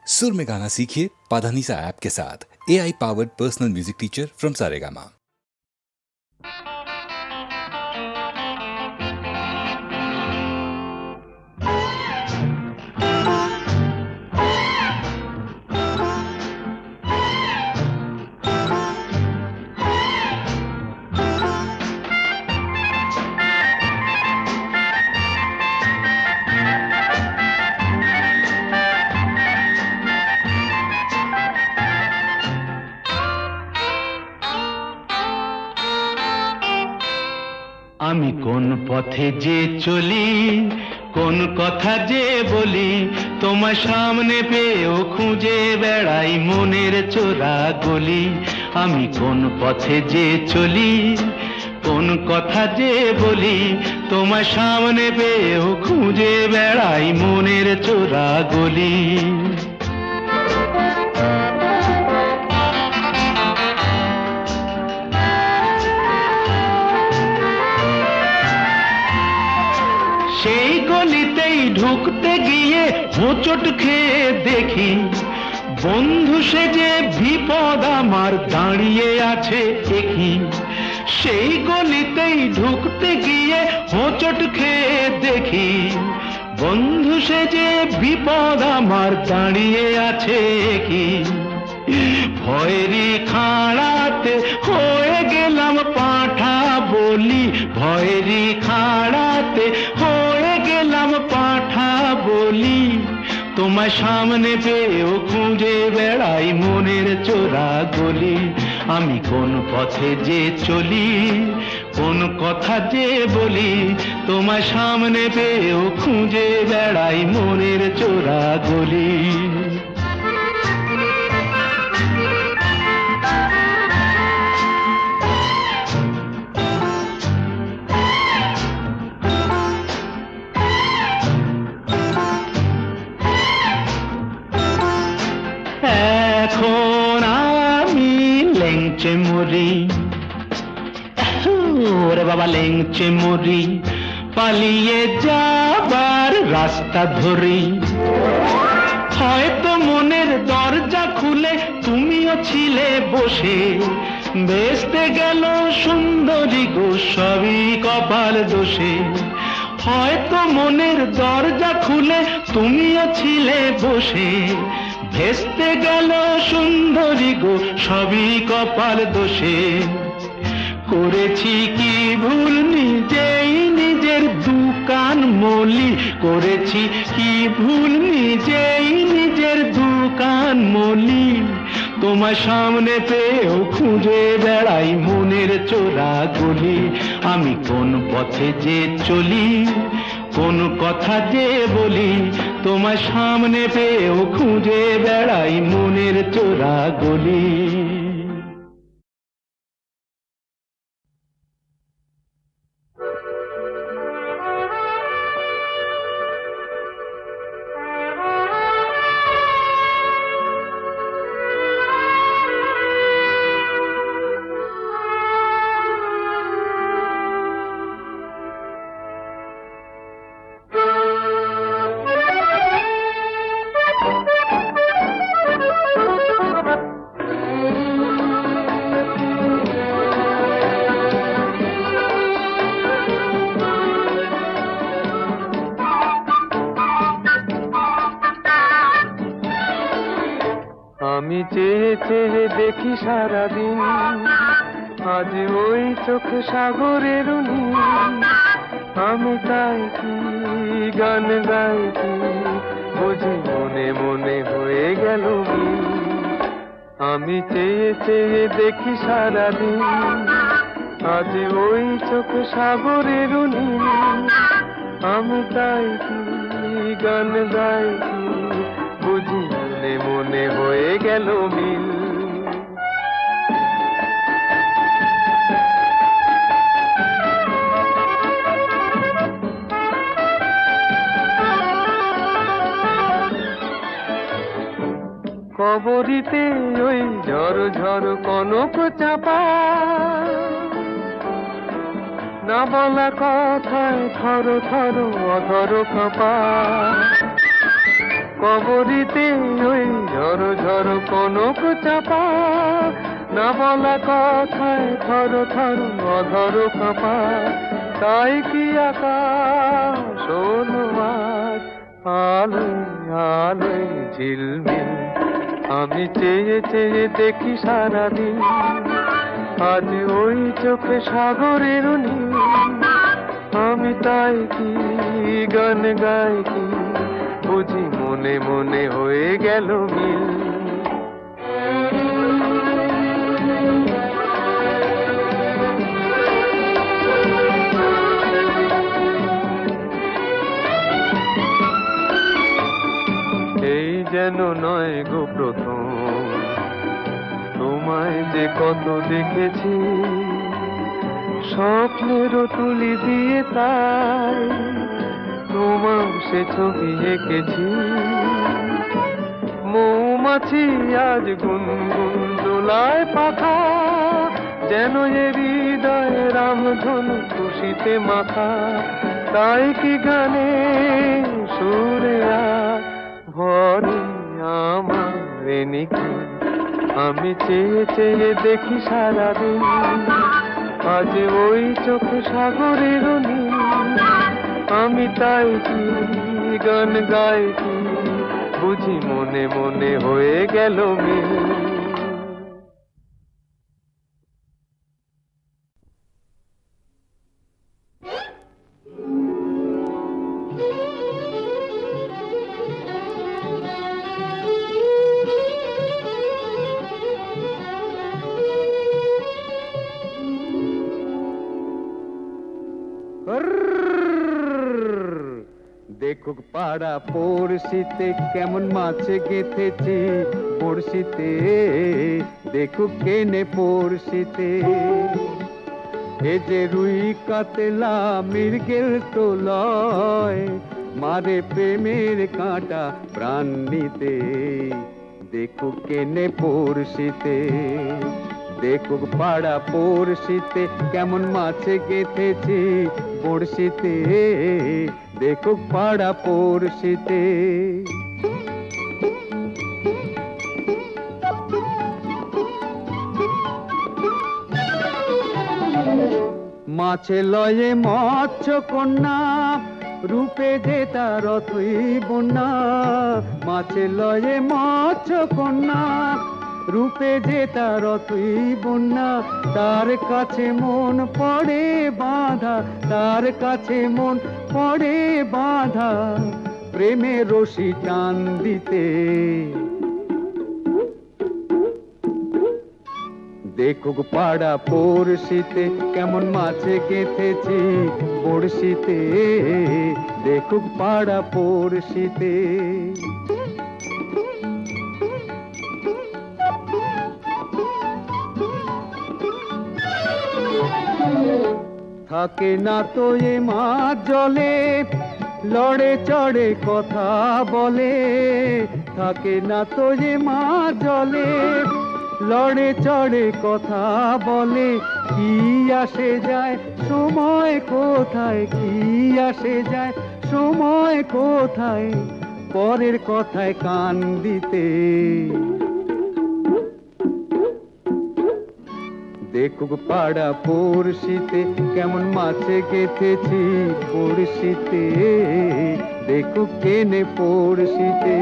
सुर में गाना सीखिए पाधानीसा ऐप के साथ। AI powered personal music teacher from Saregama. আমি কোন পথে যে চলি, কোন কথা যে বলি, তোমার সামনে পেয়েও খুঁজে বেড়াই মনের চোরা গলি। আমি কোন পথে যে চলি, কোন কথা যে বলি, তোমার সামনে পেয়েও খুঁজে বেড়াই মনের চোরা গলি। সেই গলিতেই ঢুকতে গিয়ে হোঁচট খেয়ে দেখি, বন্ধু সেজে বিপদ আমার দাঁড়িয়ে আছে দেখি। সেই গলিতেই ঢুকতে গিয়ে হোঁচট খেয়ে দেখি, বন্ধু সেজে বিপদ আমার দাঁড়িয়ে আছে কি। ভয়েরই খাড়াতে হয়ে গেলাম পাঁঠা বলি, ভয়েরই খাড়াতে হয়ে গেলাম পাঁঠা বলি। তোমার সামনে পেয়েও খুঁজে বেড়াই মনের চোরা গলি। আমি কোন পথে যে চলি, কোন কথা যে বলি, তোমার সামনে পেয়েও খুঁজে বেড়াই মনের চোরা গলি। এখন আমি লেংচে মরি, ওরে বাবা লেংচে মরি, পালিয়ে যাবার রাস্তা ধরি। হয়তো মনের দরজা খুলে তুমিও ছিলে বসে, বেসতে গেল সুন্দরী গো সবই কপাল দোষে। হয়তো মনের দরজা খুলে তুমিও ছিলে বসে, ভেস্তে গেল সুন্দরী গো সবই কপাল দোষে। করেছি কি ভুল নিজেই নিজের দোকান মলি, করেছি কি ভুল নিজেই নিজের দোকান মলি। তোমার সামনে পেয়েও খুঁজে বেড়াই মনের চোরা গলি। আমি কোন পথে যে চলি, কোন কথা যে বলি, তোমার সামনে পেয়েও খুঁজে বেড়াই মনের চোরা গলি। আমি চেয়ে চেয়ে দেখি সারাদিন, আজ ওই চোখ সাগরের নীল। আমি তাই কি গান গাই কি বুঝি মনে মনে হয়ে গেল মিল। আমি চেয়ে চেয়ে দেখি সারাদিন, আজ ওই চোখ সাগরের নীল। আমি তাই কি গান গাই কি বুঝি মনে মনে হয়ে গেল মিল। কবরিতে ওই ঝড় ঝড় কনক চাপা, না বলা কথায় থর থর অধর কাঁপা। কবরিতে ওই কনক চাপা, না বলা কথায় থর থর অধর কাঁপা। তাই কি আকাশ হলো আজ আলোয় আলোয় ঝিলমিল। আমি চেয়ে চেয়ে দেখি সারাদিন, আজ ওই চোখে সাগরের নীল। আমি তাই কি গান গাই কি, বুঝি মনে মনে হয়ে গেল মিল। এই যেন নয় গো প্রথম, তোমায় যে কত দেখেছি, স্বপ্নেরও তুলি দিয়ে তাই তোমার সে ছবি এঁকেছি। মৌমাছি আজ গুনগুন দোলায় পাখা, যেন এ হৃদয় রামধনু খুশিতে মাথা। তাই কি গানে সুরে ভরে আমার নিকি, আমি চেয়ে চেয়ে দেখি সারাদিন, আজ ওই চোখ সাগরের নীল। আমি তাই কি গান গাই কি, বুঝি মনে মনে হয়ে গেল মিল। দেখুক পাড়া পড়শিতে কেমন মাছে গেঁথেছি পড়শিতে, দেখুক কেনে পড়শিতে। এ যে রুই কাতলা মৃগেল তো লয়, মারে প্রেমের কাঁটা প্রাণ নিতে। দেখুক কেনে পড়শিতে, দেখুক পাড়া পড়শিতে কেমন মাছে গেঁথেছি পড়শিতে, দেখুক পাড়া পড়শিতে। মাছে লয়ে মৎস্য কন্যা, রূপে যে তার অথই বন্যা। মাছে লয়ে মৎস্য কন্যা, রূপে যে তার অথই বন্যা। তার কাছে মন পড়ে বাঁধা, তার কাছে মন পড়ে বাঁধা, প্রেমে রশি টান দিতে। দেখুক পাড়া পড়শিতে কেমন মাছে গেঁথেছি পড়শিতে, দেখুক পাড়া পড়শিতে। থাকে না তো এ মাছ জলে, লড়ে চড়ে কথা বলে। থাকে না তো এ মাছ জলে, লড়ে চড়ে কথা বলে। কি আসে যায় সময় কোথায়, কি আসে যায় সময় কোথায়, পরের কথায় কান দিতে। দেখুক পাড়া পড়শিতে কেমন মাছে গেঁথেছি পড়শিতে, দেখুক কেনে পড়শিতে।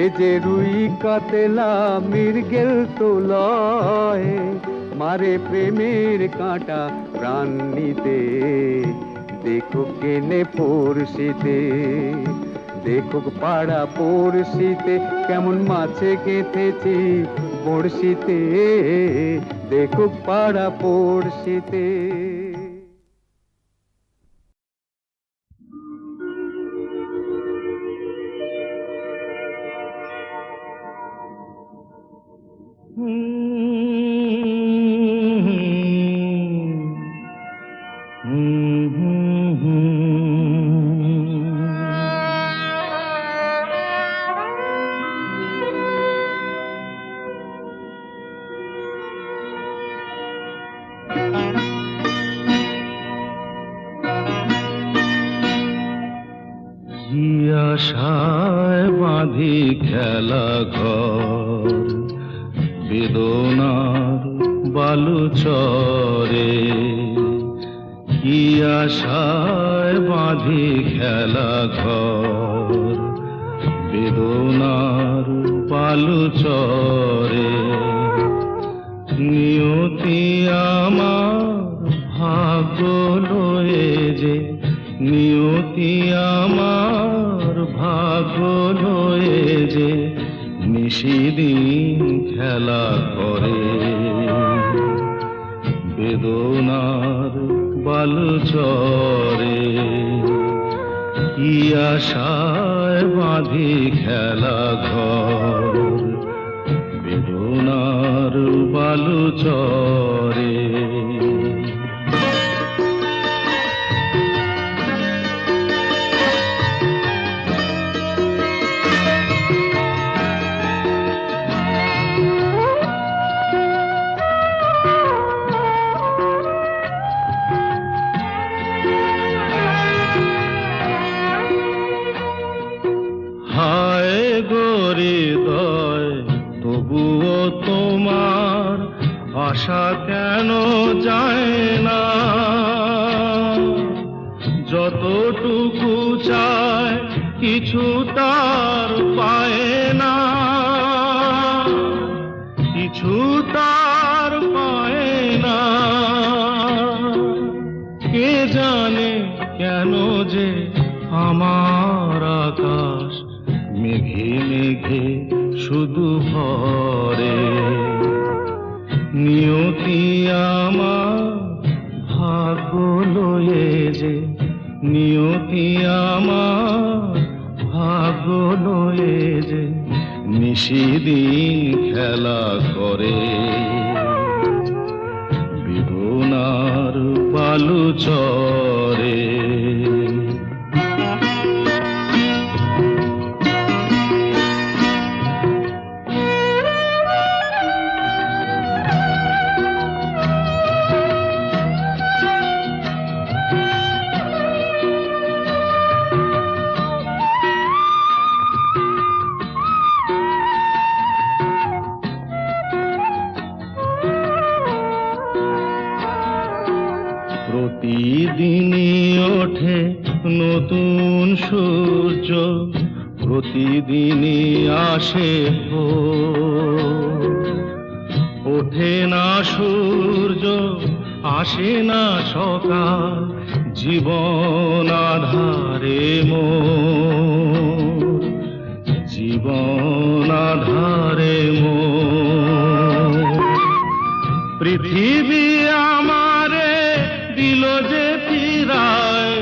এ যে রুই কাতলা মৃগেল তো লয়, মারে প্রেমের কাঁটা প্রাণ নিতে। দেখুক কেনে পড়শিতে, দেখুক পাড়া পড়শিতে কেমন মাছে গেঁথেছি পড়শিতে, দেখুক পাড়া পড়শিতে। আশায় বাঁধি খেলা ঘর বেদনার বালু চরে কি আশায় বাঁধি খেলা ঘর বেদনার বালু চরে নিয়তি আমার ভাগ্য লয়ে যে নিয়তি আমার ভাগ্য লয়ে যে নিশিদিন খেলা করে বেদনার বালু চরে কি আশায় বাঁধি খেলা ঘর বেদনার বালু চরে আশা কেন যায় না যতটুকু চায় কিছু তার পায় না কিছু তার পায় না কে জানে কেন যে আমার আকাশ মেঘে মেঘে শুধু ভরে নিয়তি আমার ভাগ্য লয়ে যে নিয়তি আমার ভাগ্য লয়ে যে নিশিদিন খেলা করে বেদনার বালু চরে প্রতিদিনই ওঠে নতুন সূর্য প্রতিদিনই আসে ওঠে না সূর্য আসে না সকাল জীবন আধারে মোর জীবন আধারে মোর পৃথিবী আমারে দিল যে ফিরায়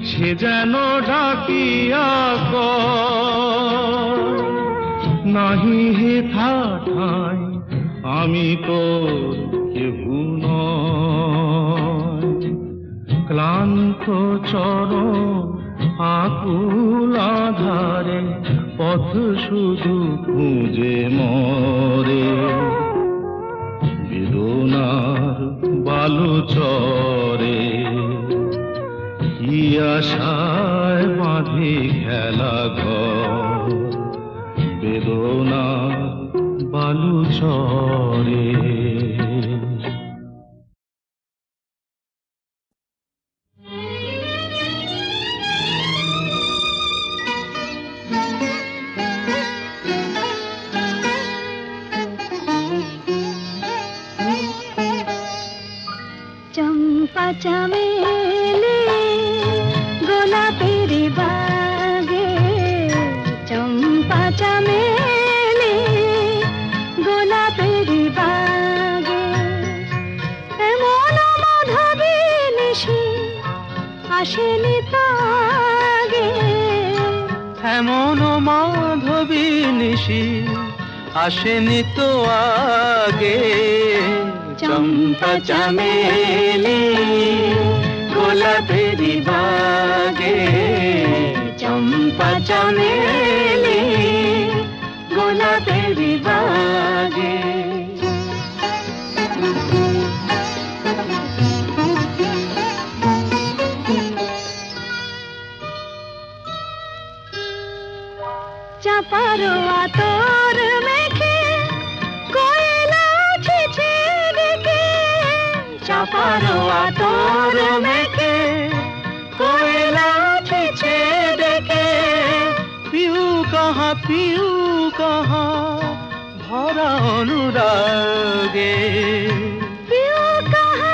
সে যেন ডাকিয়া নাহি হে ঠাই আমি তোর কেহু নয় ক্লান্ত চরণ আকুল আধারে পথ শুধু খুঁজে মরে বেদনার বালু চরে কি আশায় বাঁধি খেলা ঘর বেদনার বালু চরে চম্পা চামেলি গোলাপের বাগে চম্পা চামেলি গোলাপের বাগে এমন মাধবী নিশি আসেনি তো আগে এমন মাধবী নিশি আসেনি তো আগে চম্পা চামেলি গোলাপের বাগে চম্পা চামেলি গোলাপের বাগে চাপারো আতর মেখে কোয়েলা ছিছে ডেকে চাপারো আতর মেখে কোয়েলা ছিছে ডেকে পিউ কাহা ভরা অনুরাগে পিউ কাহা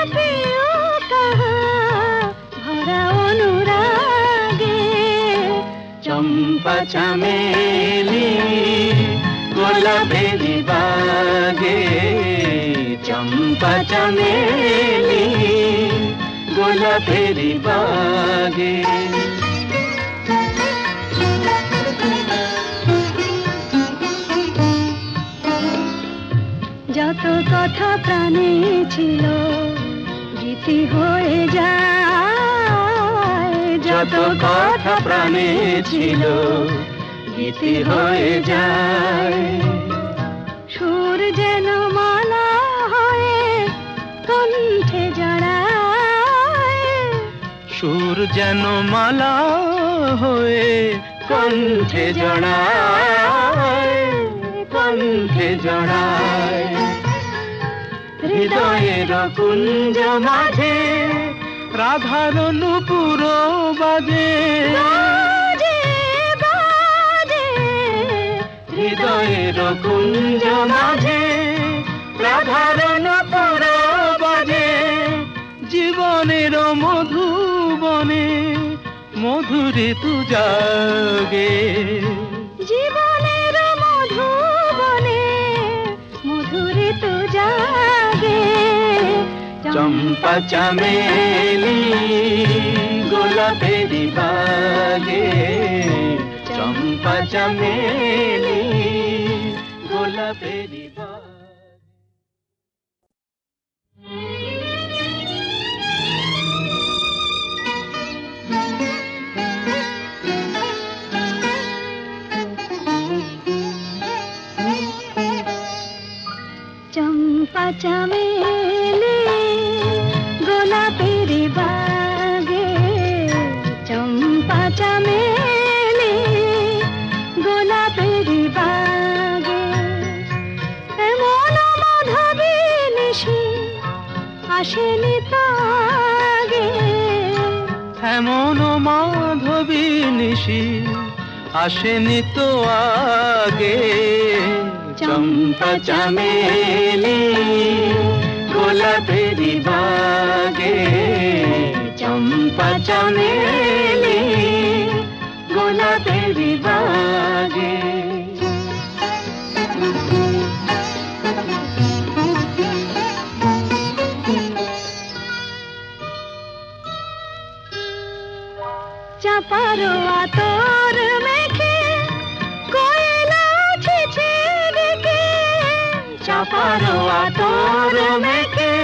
ভরা অনুরাগে চম্পা চামেলি গোলাপেরি বাগে চম্পা চামেলি গোলাপেরি বাগে যত কথা প্রাণে ছিল গীতি হয়ে যায় যত কথা প্রাণে ছিল গীতি হয়ে যায় সুর যেন মালা হয়ে কণ্ঠে জড়ায় সুর যেন মালা হয়ে কণ্ঠে জড়ায় কণ্ঠে জড়ায় হৃদয়ের কুঞ্জ মাঝে রাধার নূপুর বাজে বাজে বাজে হৃদয়ের কুঞ্জ মাঝে রাধার নূপুর বাজে জীবনের মধুবনে মধুরে তু জাগে জীবনের মধুবনে মধুরে তো জাগে চম্পা চামেলি গোলাপেরি বাগে চম্পা চামেলি গোলাপেরি বাগে চম্পা চামেলি গোলাপেরি বাগে চম্পা চামেলি গোলাপেরি বাগে এমন মাধবী নিশি আসেনি তো আগে এমন মাধবী নিশি আসেনি তো আগে চম্পা চামেলি গোলাপেরি বাগে চম্পা চামেলি গোলাপেরি বাগে চাপারো আতর মেখে কোয়েলা ছিছে ডেকে চাপারো আতর মেখে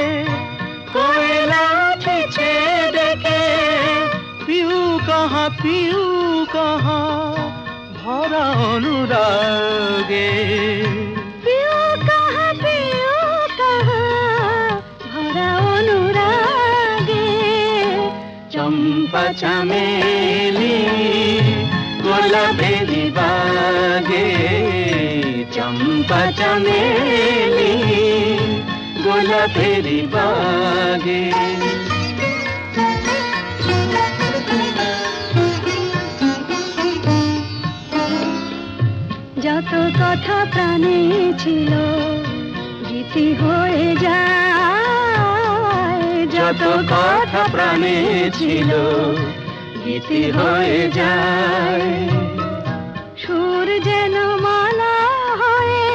কোয়েলা ছিছে ডেকে পিউ কাহা ভরা অনুরাগে পিউ কাহা ভরা অনুরাগে চম্পা চামেলি গোলাপেরি বাগে চম্পা চামেলি গোলাপেরি বাগে যত কথা প্রাণে ছিল গীতি হয়ে যায় যত কথা প্রাণে ছিল গীতি হয়ে যায় সুর যেন মালা হয়ে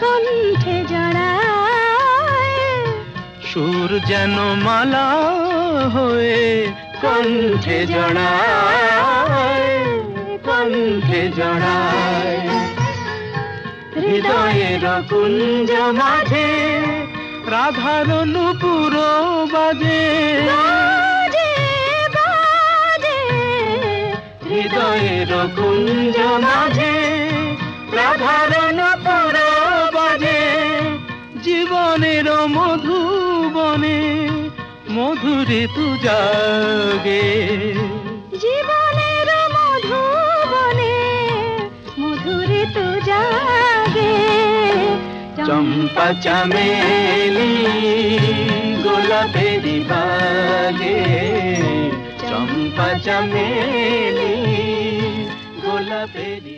কণ্ঠে জড়ায় সুর যেন মালা হয়ে কণ্ঠে জড়ায় কণ্ঠে জড়ায় হৃদয়ের কুঞ্জ মাঝে রাধার নূপুর বাজে বাজে বাজে হৃদয়ের কুঞ্জ মাঝে রাধার নূপুর বাজে জীবনের মধুবনে মধুরে তু জাগে জীবনের মধুবনে মধুরে তো চম্পা চামেলি গোলাপেরি বাগে, চম্পা চামেলি গোলাপেরি